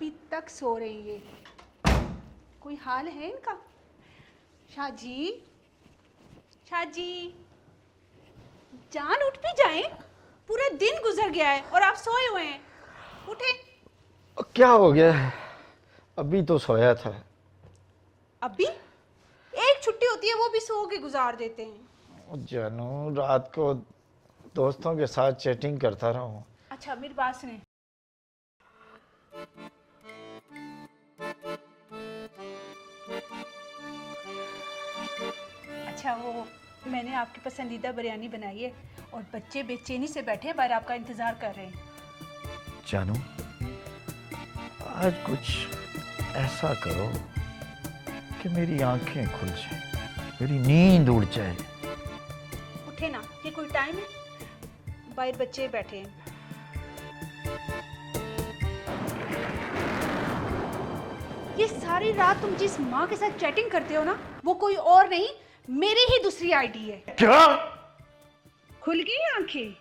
अभी तक सो रही है। कोई हाल है इनका? शाजी, शाजी, जान उठ भी जाए, पूरा दिन गुजर गया है और आप सोए हुए हैं। उठे। क्या हो गया है? अभी तो सोया था। अभी एक छुट्टी होती है वो भी सो के गुजार देते हैं। जानू, रात को दोस्तों के साथ चैटिंग करता रहा हूँ। अच्छा मेरी बात सुने, अच्छा वो मैंने आपकी पसंदीदा बिरयानी बनाई है और बच्चे बेचैनी से बैठे हैं बाहर, आपका इंतजार कर रहे हैं। जानू, आज कुछ ऐसा करो कि मेरी आंखें खुल जाए, मेरी नींद उड़ जाए। उठे ना, ये कोई टाइम है? बाहर बच्चे बैठे हैं। ये सारी रात तुम जिस माँ के साथ चैटिंग करते हो ना, वो कोई और नहीं, मेरी ही दूसरी आईडी है। क्या? खुल गई आंखें?